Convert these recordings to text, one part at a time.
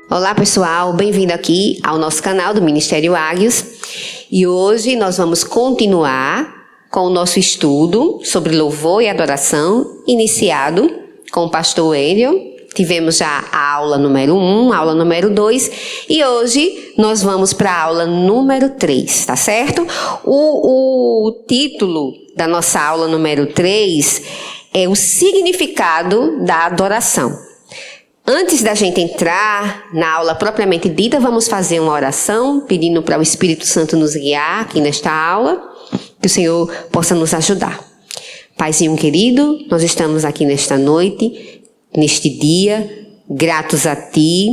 Olá pessoal, bem-vindo aqui ao nosso canal do Ministério Águios e hoje nós vamos continuar com o nosso estudo sobre louvor e adoração iniciado com o pastor Wendel. Tivemos já a aula número 1, a aula número 2 e hoje nós vamos para a aula número 3, tá certo? O título da nossa aula número 3 é o significado da adoração. Antes da gente entrar na aula propriamente dita, vamos fazer uma oração pedindo para o Espírito Santo nos guiar aqui nesta aula, que o Senhor possa nos ajudar. Paizinho querido, nós estamos aqui nesta noite, neste dia, gratos a Ti,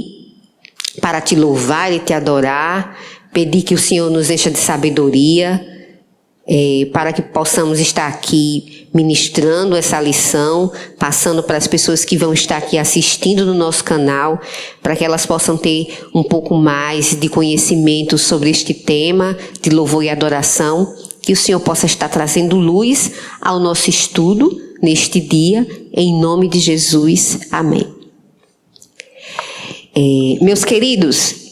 para Te louvar e Te adorar, pedir que o Senhor nos encha de sabedoria, para que possamos estar aqui ministrando essa lição, passando para as pessoas que vão estar aqui assistindo no nosso canal, para que elas possam ter um pouco mais de conhecimento sobre este tema de louvor e adoração, que o Senhor possa estar trazendo luz ao nosso estudo neste dia, em nome de Jesus. Amém. Meus queridos,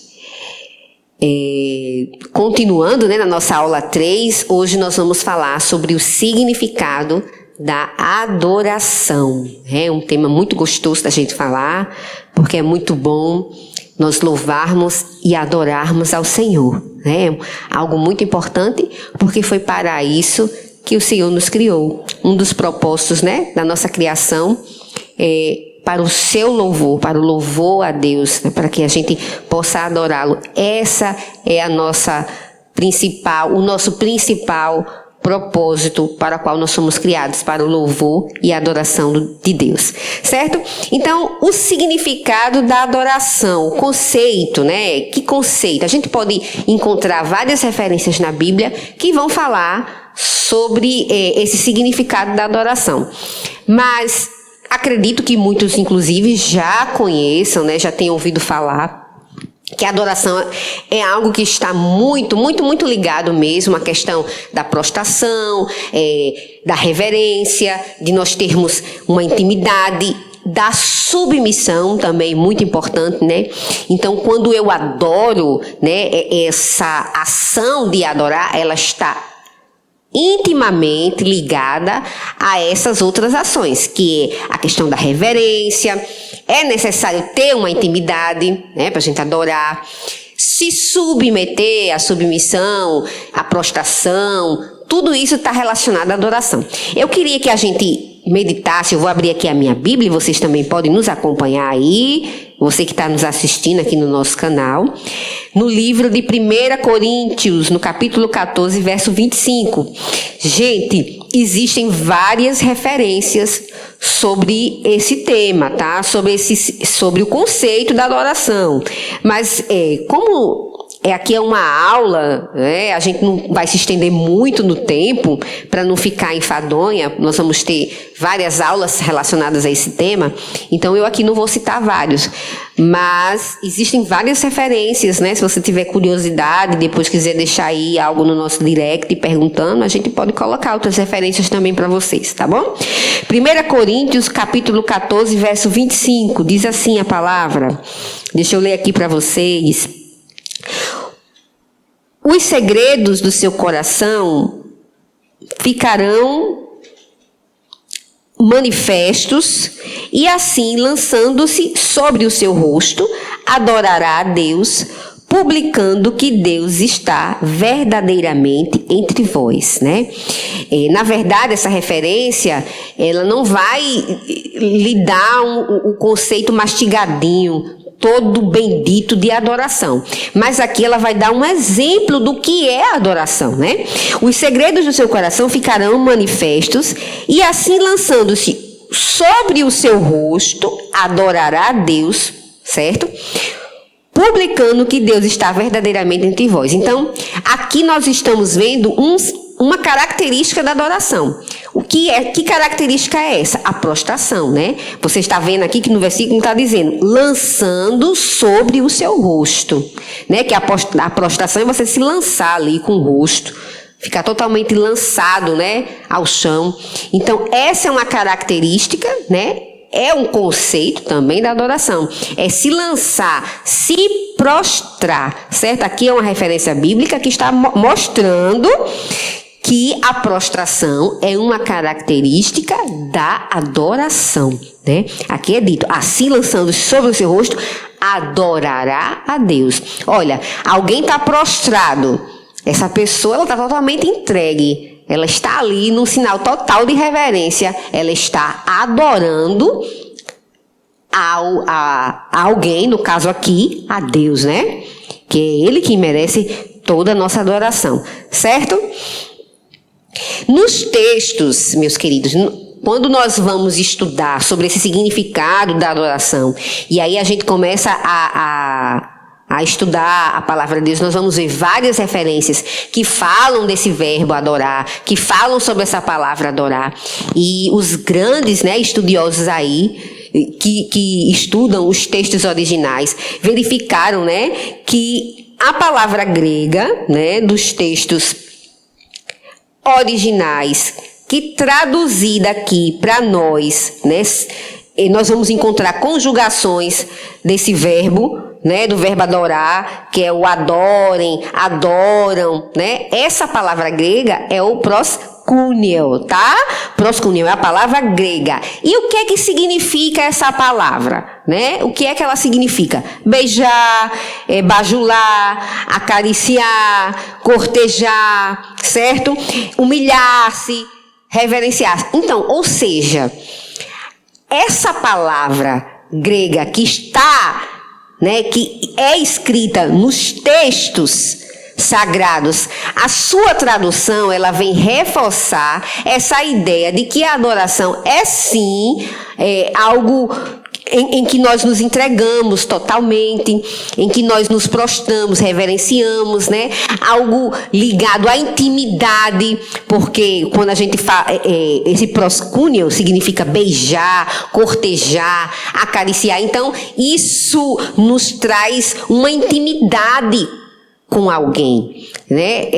continuando na nossa aula 3, hoje nós vamos falar sobre o significado da adoração. É um tema muito gostoso da gente falar, porque é muito bom nós louvarmos e adorarmos ao Senhor. É algo muito importante, porque foi para isso que o Senhor nos criou. Um dos propósitos da nossa criação é para o seu louvor, para o louvor a Deus, para que a gente possa adorá-lo. Essa é o nosso principal propósito para o qual nós somos criados, para o louvor e a adoração de Deus, certo? Então, o significado da adoração, o conceito, Que conceito? A gente pode encontrar várias referências na Bíblia que vão falar sobre esse significado da adoração, mas acredito que muitos, inclusive, já conheçam, já tenham ouvido falar que a adoração é algo que está muito ligado mesmo à questão da prostração, da reverência, de nós termos uma intimidade, da submissão também, muito importante, Então, quando eu adoro, essa ação de adorar, ela está intimamente ligada a essas outras ações, que é a questão da reverência. É necessário ter uma intimidade, para a gente adorar, se submeter à submissão, à prostração, tudo isso está relacionado à adoração. Eu queria que a gente meditasse, eu vou abrir aqui a minha Bíblia, e vocês também podem nos acompanhar aí, você que está nos assistindo aqui no nosso canal, no livro de 1 Coríntios, no capítulo 14, verso 25. Gente, existem várias referências sobre esse tema, tá? Sobre o conceito da adoração. Mas como aqui é uma aula, a gente não vai se estender muito no tempo para não ficar enfadonha. Nós vamos ter várias aulas relacionadas a esse tema, então eu aqui não vou citar vários, mas existem várias referências, Se você tiver curiosidade, depois quiser deixar aí algo no nosso direct perguntando, a gente pode colocar outras referências também para vocês, tá bom? 1 Coríntios, capítulo 14, verso 25, diz assim a palavra. Deixa eu ler aqui para vocês. Os segredos do seu coração ficarão manifestos, e assim, lançando-se sobre o seu rosto, adorará a Deus, publicando que Deus está verdadeiramente entre vós, Na verdade, essa referência, ela não vai lhe dar o conceito mastigadinho, todo bendito de adoração. Mas aqui ela vai dar um exemplo do que é a adoração, Os segredos do seu coração ficarão manifestos, e assim, lançando-se sobre o seu rosto, adorará a Deus, certo? Publicando que Deus está verdadeiramente entre vós. Então, aqui nós estamos vendo uma característica da adoração. Que característica é essa? A prostração, Você está vendo aqui que no versículo está dizendo, lançando sobre o seu rosto, Que a prostração é você se lançar ali com o rosto, ficar totalmente lançado, ao chão. Então, essa é uma característica, é um conceito também da adoração. É se lançar, se prostrar, certo? Aqui é uma referência bíblica que está mostrando que a prostração é uma característica da adoração, né? Aqui é dito, assim lançando sobre o seu rosto, adorará a Deus. Olha, alguém está prostrado, essa pessoa ela está totalmente entregue, ela está ali num sinal total de reverência, ela está adorando a alguém, no caso aqui, a Deus, né? Que é Ele que merece toda a nossa adoração, certo? Nos textos, meus queridos, quando nós vamos estudar sobre esse significado da adoração, e aí a gente começa a estudar a palavra de Deus, nós vamos ver várias referências que falam desse verbo adorar, que falam sobre essa palavra adorar. E os grandes, né, estudiosos aí, que estudam os textos originais, verificaram, né, que a palavra grega, né, dos textos originais, que traduzida aqui para nós, né, nós vamos encontrar conjugações desse verbo, né, do verbo adorar, que é o adorem, adoram, né? Essa palavra grega é o proskuniel, tá? Proskuniel é a palavra grega. E o que é que significa essa palavra, né? O que é que ela significa? Beijar, bajular, acariciar, cortejar, certo? Humilhar-se, reverenciar. Então, ou seja, essa palavra grega que está, né, que é escrita nos textos sagrados, a sua tradução ela vem reforçar essa ideia de que a adoração é sim algo em que nós nos entregamos totalmente, em que nós nos prostramos, reverenciamos, né? Algo ligado à intimidade, porque quando a gente fala, esse proskuniel significa beijar, cortejar, acariciar. Então, isso nos traz uma intimidade com alguém, né?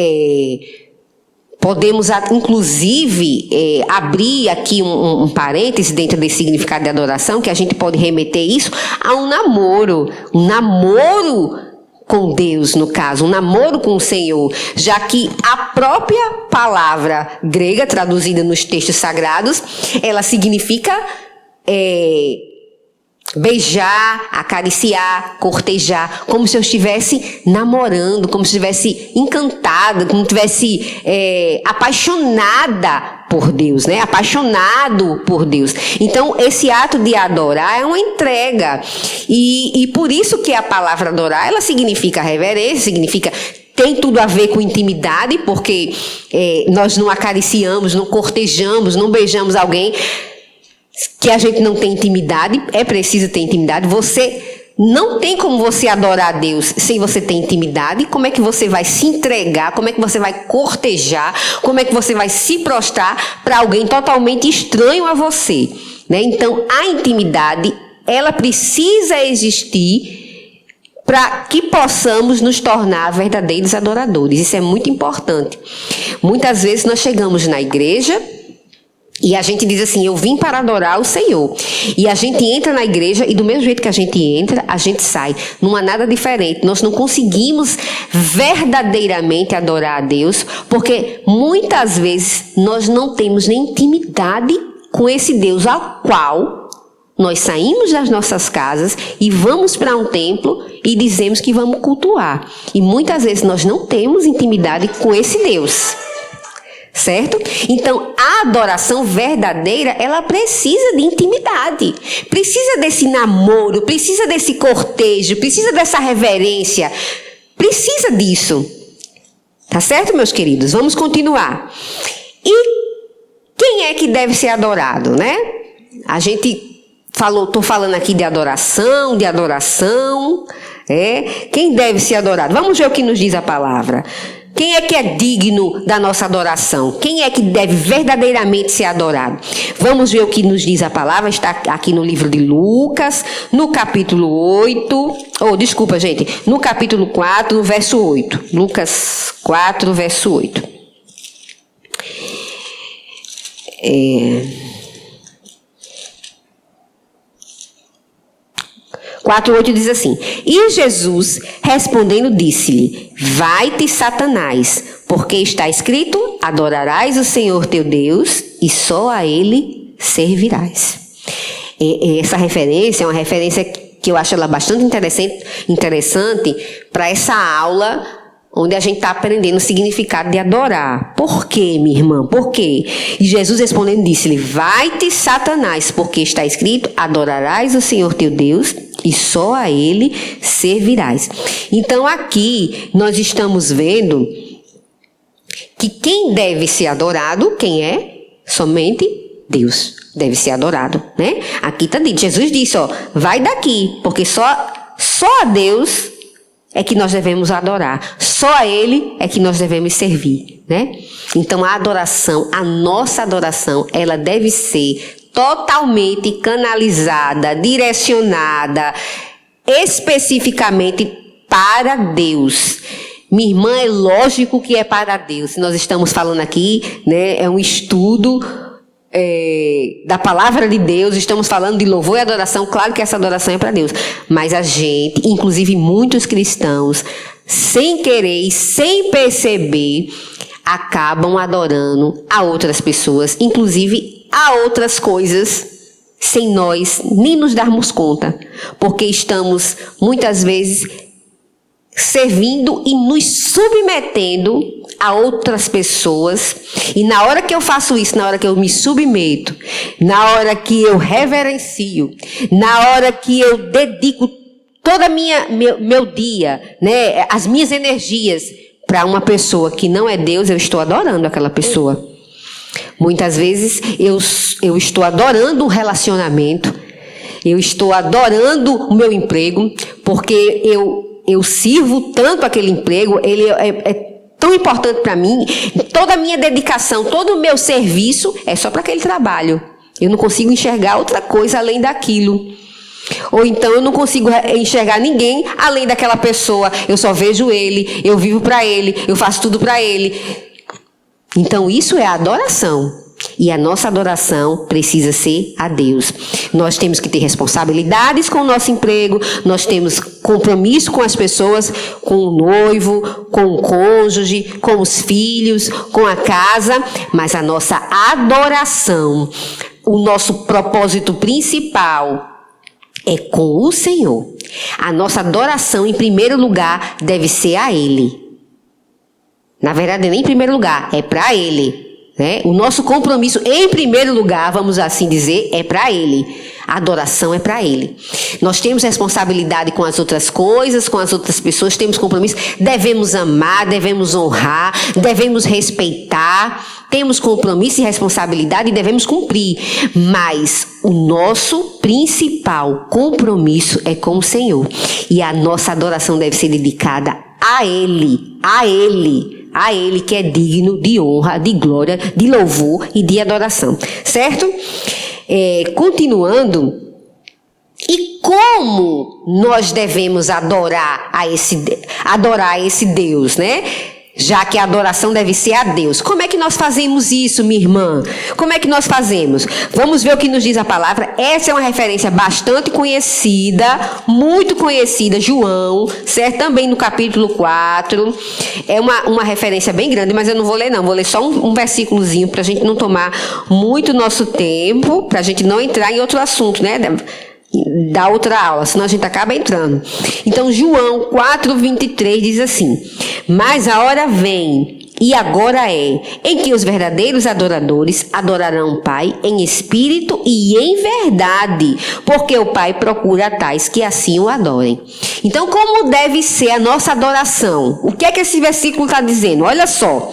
Podemos, inclusive, abrir aqui um parêntese dentro desse significado de adoração, que a gente pode remeter isso a um namoro com Deus, no caso, um namoro com o Senhor, já que a própria palavra grega, traduzida nos textos sagrados, ela significa beijar, acariciar, cortejar, como se eu estivesse namorando, como se eu estivesse encantada, como se eu estivesse apaixonada por Deus, né? Apaixonado por Deus. Então, esse ato de adorar é uma entrega. E por isso que a palavra adorar, ela significa reverência, significa... Tem tudo a ver com intimidade, porque nós não acariciamos, não cortejamos, não beijamos alguém que a gente não tem intimidade. É preciso ter intimidade. Você não tem como você adorar a Deus sem você ter intimidade. Como é que você vai se entregar? Como é que você vai cortejar? Como é que você vai se prostrar para alguém totalmente estranho a você, né? Então, a intimidade, ela precisa existir para que possamos nos tornar verdadeiros adoradores. Isso é muito importante. Muitas vezes nós chegamos na igreja e a gente diz assim, eu vim para adorar o Senhor. E a gente entra na igreja e do mesmo jeito que a gente entra, a gente sai. Não há nada diferente. Nós não conseguimos verdadeiramente adorar a Deus, porque muitas vezes nós não temos nem intimidade com esse Deus ao qual nós saímos das nossas casas e vamos para um templo e dizemos que vamos cultuar. E muitas vezes nós não temos intimidade com esse Deus. Certo? Então, a adoração verdadeira, ela precisa de intimidade. Precisa desse namoro, precisa desse cortejo, precisa dessa reverência. Precisa disso. Tá certo, meus queridos? Vamos continuar. E quem é que deve ser adorado, né? A gente estou falando aqui de adoração. Quem deve ser adorado? Vamos ver o que nos diz a palavra. Quem é que é digno da nossa adoração? Quem é que deve verdadeiramente ser adorado? Vamos ver o que nos diz a palavra. Está aqui no livro de Lucas, no capítulo 8. No capítulo 4, no verso 8. Lucas 4, verso 8. 4:8 diz assim: E Jesus, respondendo, disse-lhe: Vai-te, Satanás, porque está escrito: Adorarás o Senhor teu Deus e só a Ele servirás. Essa referência é uma referência que eu acho ela bastante interessante para essa aula onde a gente está aprendendo o significado de adorar. Por quê, minha irmã? Por quê? E Jesus respondendo disse-lhe: Vai-te, Satanás, porque está escrito: Adorarás o Senhor teu Deus e só a Ele servirás. Então aqui nós estamos vendo que quem deve ser adorado, quem é? Somente Deus deve ser adorado, né? Aqui está dito, Jesus disse, vai daqui, porque só a Deus é que nós devemos adorar, só a Ele é que nós devemos servir, né? Então a adoração, a nossa adoração, ela deve ser totalmente canalizada, direcionada, especificamente para Deus. Minha irmã, é lógico que é para Deus. Nós estamos falando aqui, né, é um estudo da palavra de Deus, estamos falando de louvor e adoração, claro que essa adoração é para Deus, mas a gente, inclusive muitos cristãos, sem querer e sem perceber, acabam adorando a outras pessoas, inclusive a outras coisas, sem nós nem nos darmos conta, porque estamos muitas vezes servindo e nos submetendo a outras pessoas, e na hora que eu faço isso, na hora que eu me submeto, na hora que eu reverencio, na hora que eu dedico todo meu dia, né, as minhas energias para uma pessoa que não é Deus, eu estou adorando aquela pessoa. Muitas vezes eu estou adorando um relacionamento, eu estou adorando o meu emprego, porque eu sirvo tanto aquele emprego, ele é tão importante para mim, toda a minha dedicação, todo o meu serviço é só para aquele trabalho. Eu não consigo enxergar outra coisa além daquilo. Ou então eu não consigo enxergar ninguém além daquela pessoa. Eu só vejo ele, eu vivo para ele, eu faço tudo para ele. Então isso é adoração. E a nossa adoração precisa ser a Deus. Nós temos que ter responsabilidades com o nosso emprego, nós temos compromisso com as pessoas, com o noivo, com o cônjuge, com os filhos, com a casa, mas a nossa adoração, o nosso propósito principal é com o Senhor. A nossa adoração, em primeiro lugar, deve ser a Ele. Na verdade, nem em primeiro lugar, é para Ele. Né? O nosso compromisso, em primeiro lugar, vamos assim dizer, é para Ele. A adoração é para Ele. Nós temos responsabilidade com as outras coisas, com as outras pessoas, temos compromisso, devemos amar, devemos honrar, devemos respeitar, temos compromisso e responsabilidade e devemos cumprir. Mas o nosso principal compromisso é com o Senhor. E a nossa adoração deve ser dedicada a Ele, a Ele. A Ele que é digno de honra, de glória, de louvor e de adoração. Certo? Continuando, e como nós devemos adorar esse Deus, né? Já que a adoração deve ser a Deus. Como é que nós fazemos isso, minha irmã? Como é que nós fazemos? Vamos ver o que nos diz a palavra. Essa é uma referência bastante conhecida, muito conhecida, João, certo? Também no capítulo 4. É uma referência bem grande, mas eu não vou ler não. Vou ler só um versículozinho para a gente não tomar muito nosso tempo, para a gente não entrar em outro assunto, né? Da outra aula, senão a gente acaba entrando. Então, João 4:23 diz assim: Mas a hora vem, e agora é, em que os verdadeiros adoradores adorarão o Pai em espírito e em verdade, porque o Pai procura tais que assim o adorem. Então, como deve ser a nossa adoração? O que é que esse versículo está dizendo? Olha só.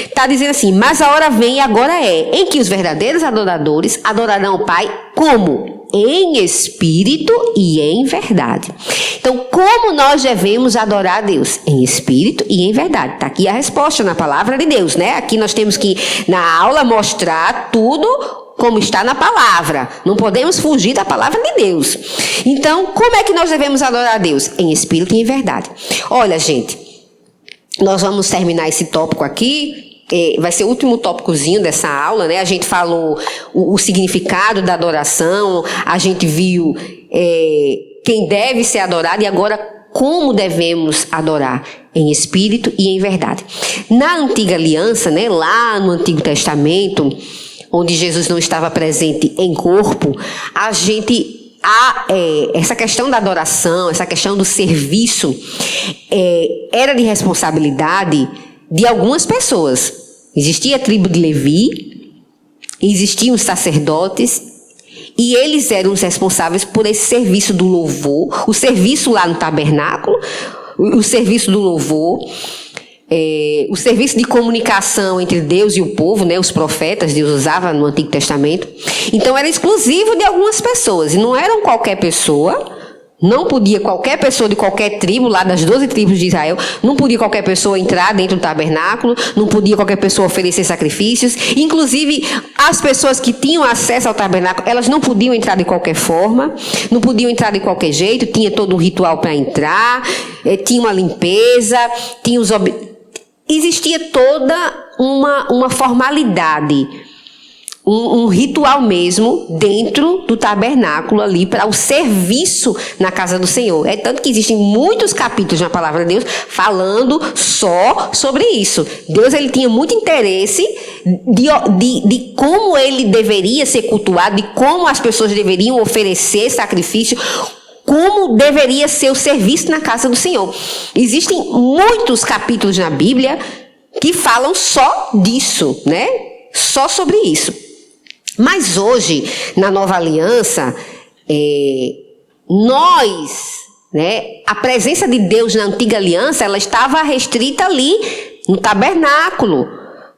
Está dizendo assim: Mas a hora vem e agora é, em que os verdadeiros adoradores adorarão o Pai como? Em espírito e em verdade. Então, como nós devemos adorar a Deus? Em espírito e em verdade. Está aqui a resposta na palavra de Deus, né? Aqui nós temos que, na aula, mostrar tudo como está na palavra. Não podemos fugir da palavra de Deus. Então, como é que nós devemos adorar a Deus? Em espírito e em verdade. Olha, gente, nós vamos terminar esse tópico aqui. Vai ser o último tópicozinho dessa aula, né? A gente falou o significado da adoração, a gente viu quem deve ser adorado e agora como devemos adorar, em espírito e em verdade. Na antiga aliança, né, lá no Antigo Testamento, onde Jesus não estava presente em corpo, essa questão da adoração, essa questão do serviço, era de responsabilidade de algumas pessoas. Existia a tribo de Levi, existiam os sacerdotes, e eles eram os responsáveis por esse serviço do louvor, o serviço lá no tabernáculo, o serviço do louvor, o serviço de comunicação entre Deus e o povo, né, os profetas, Deus usava no Antigo Testamento. Então era exclusivo de algumas pessoas, e não eram qualquer pessoa. Não podia qualquer pessoa de qualquer tribo, lá das 12 tribos de Israel, não podia qualquer pessoa entrar dentro do tabernáculo, não podia qualquer pessoa oferecer sacrifícios. Inclusive, as pessoas que tinham acesso ao tabernáculo, elas não podiam entrar de qualquer forma, não podiam entrar de qualquer jeito, tinha todo um ritual para entrar, tinha uma limpeza, existia toda uma formalidade, um ritual mesmo dentro do tabernáculo ali para o serviço na casa do Senhor. É tanto que existem muitos capítulos na palavra de Deus falando só sobre isso. Deus, ele tinha muito interesse de como ele deveria ser cultuado, de como as pessoas deveriam oferecer sacrifício, como deveria ser o serviço na casa do Senhor. Existem muitos capítulos na Bíblia que falam só disso, né? Só sobre isso. Mas hoje, na nova aliança, a presença de Deus na antiga aliança, ela estava restrita ali no tabernáculo,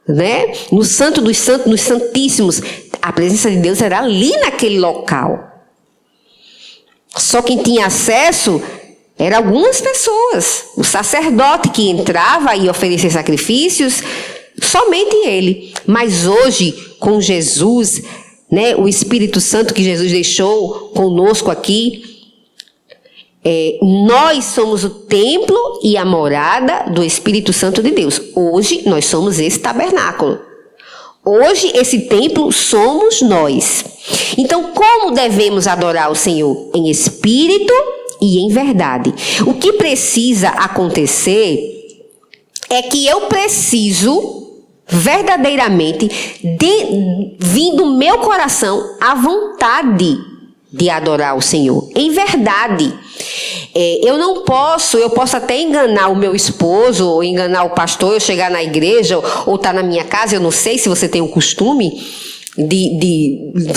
né? No Santo dos Santos, nos Santíssimos. A presença de Deus era ali naquele local. Só quem tinha acesso eram algumas pessoas. O sacerdote que entrava e oferecia sacrifícios, somente ele. Mas hoje, com Jesus, né, o Espírito Santo que Jesus deixou conosco aqui, nós somos o templo e a morada do Espírito Santo de Deus. Hoje nós somos esse tabernáculo. Hoje esse templo somos nós. Então, como devemos adorar o Senhor? Em espírito e em verdade. O que precisa acontecer é que eu preciso verdadeiramente vir do meu coração a vontade de adorar o Senhor, em verdade. Eu posso até enganar o meu esposo, ou enganar o pastor, eu chegar na igreja, ou estar na minha casa, eu não sei se você tem o costume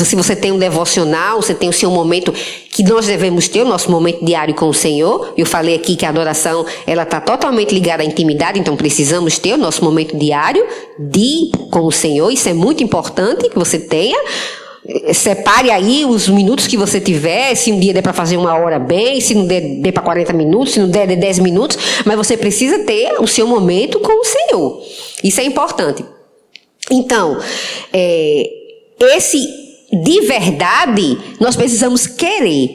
se você tem um devocional, você tem o seu momento que nós devemos ter, o nosso momento diário com o Senhor. Eu falei aqui que a adoração, ela está totalmente ligada à intimidade, então precisamos ter o nosso momento diário com o Senhor. Isso é muito importante que você tenha. Separe aí os minutos que você tiver, se um dia der para fazer 1 hora bem, se não der para 40 minutos, se não der 10 minutos, mas você precisa ter o seu momento com o Senhor. Isso é importante. Então, esse de verdade, nós precisamos querer.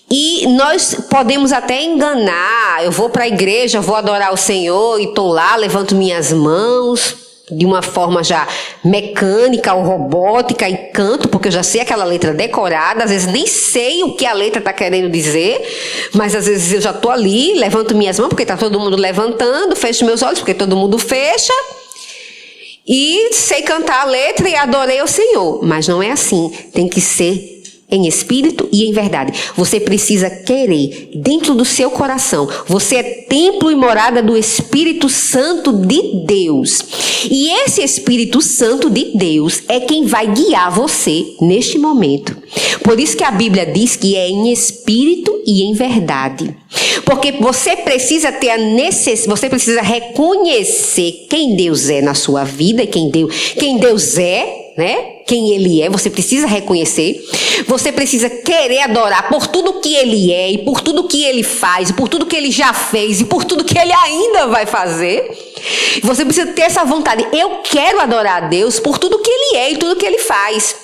E nós podemos até enganar. Eu vou para a igreja, vou adorar o Senhor e estou lá, levanto minhas mãos de uma forma já mecânica ou robótica e canto, porque eu já sei aquela letra decorada. Às vezes nem sei o que a letra está querendo dizer, mas às vezes eu já estou ali, levanto minhas mãos porque está todo mundo levantando, fecho meus olhos porque todo mundo fecha. E sei cantar a letra e adorei o Senhor. Mas não é assim. Tem que ser em espírito e em verdade. Você precisa querer dentro do seu coração. Você é templo e morada do Espírito Santo de Deus. E esse Espírito Santo de Deus é quem vai guiar você neste momento. Por isso que a Bíblia diz que é em espírito e em verdade. Porque você precisa ter você precisa reconhecer quem Deus é na sua vida, quem Deus é, né? Quem Ele é, você precisa reconhecer. Você precisa querer adorar por tudo que Ele é, e por tudo que Ele faz, e por tudo que Ele já fez, e por tudo que Ele ainda vai fazer. Você precisa ter essa vontade. Eu quero adorar a Deus por tudo que Ele é e tudo que Ele faz.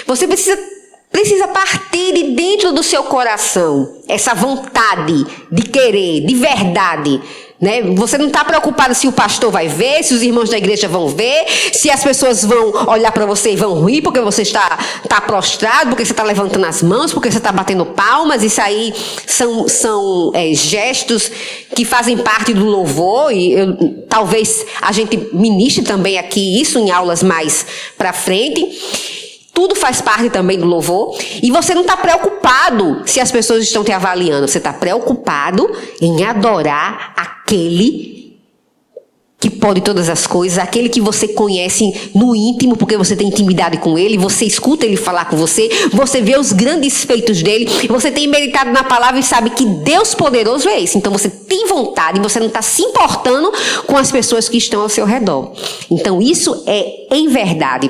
Você precisa partir de dentro do seu coração essa vontade de querer, de verdade, né? Você não está preocupado se o pastor vai ver, se os irmãos da igreja vão ver, se as pessoas vão olhar para você e vão rir porque você está prostrado, porque você está levantando as mãos, porque você está batendo palmas. Isso aí são gestos que fazem parte do louvor, e talvez a gente ministre também aqui isso em aulas mais para frente. Tudo faz parte também do louvor. E você não está preocupado se as pessoas estão te avaliando. Você está preocupado em adorar aquele que pode todas as coisas, aquele que você conhece no íntimo, porque você tem intimidade com ele, você escuta ele falar com você, você vê os grandes feitos dele, você tem meditado na palavra e sabe que Deus poderoso é esse. Então você tem vontade, você não está se importando com as pessoas que estão ao seu redor. Então isso é em verdade.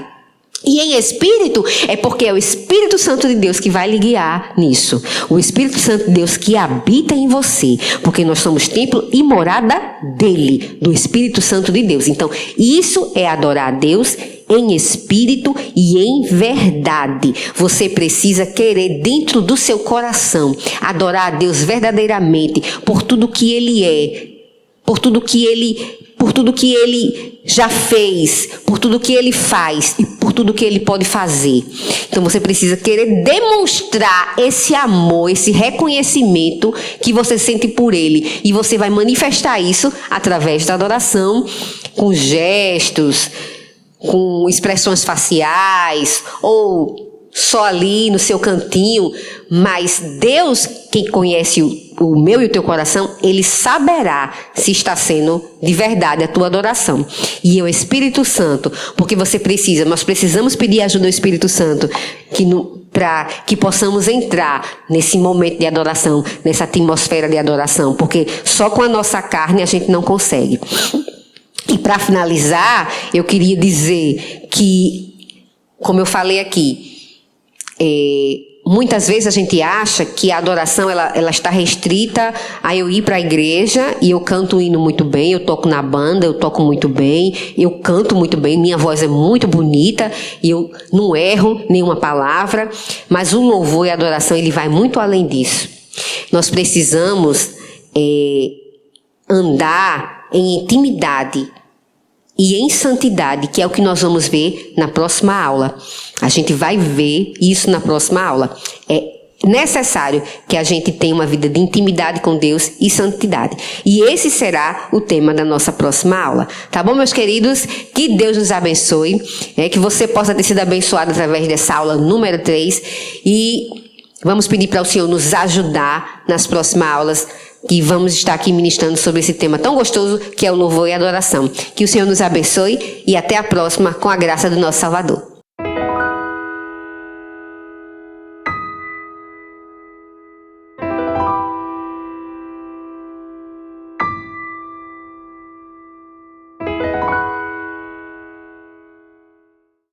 E em espírito, é porque é o Espírito Santo de Deus que vai lhe guiar nisso. O Espírito Santo de Deus que habita em você. Porque nós somos templo e morada dele, do Espírito Santo de Deus. Então, isso é adorar a Deus em espírito e em verdade. Você precisa querer dentro do seu coração adorar a Deus verdadeiramente por tudo que ele é, por tudo que ele já fez, por tudo que ele faz e por tudo que ele pode fazer. Então você precisa querer demonstrar esse amor, esse reconhecimento que você sente por ele. E você vai manifestar isso através da adoração, com gestos, com expressões faciais, ou só ali no seu cantinho. Mas Deus, quem conhece o meu e o teu coração, ele saberá se está sendo de verdade a tua adoração. E é o Espírito Santo, porque nós precisamos pedir ajuda ao Espírito Santo, para que possamos entrar nesse momento de adoração, nessa atmosfera de adoração, porque só com a nossa carne a gente não consegue. E para finalizar, eu queria dizer que, como eu falei aqui, muitas vezes a gente acha que a adoração ela está restrita a eu ir para a igreja e eu canto um hino muito bem, eu toco na banda, eu toco muito bem, eu canto muito bem, minha voz é muito bonita e eu não erro nenhuma palavra. Mas o louvor e a adoração, ele vai muito além disso. Nós precisamos andar em intimidade e em santidade, que é o que nós vamos ver na próxima aula. A gente vai ver isso na próxima aula. É necessário que a gente tenha uma vida de intimidade com Deus e santidade. E esse será o tema da nossa próxima aula. Tá bom, meus queridos? Que Deus nos abençoe. Que você possa ter sido abençoado através dessa aula número 3. E vamos pedir para o Senhor nos ajudar nas próximas aulas, que vamos estar aqui ministrando sobre esse tema tão gostoso que é o louvor e a adoração. Que o Senhor nos abençoe e até a próxima, com a graça do nosso Salvador.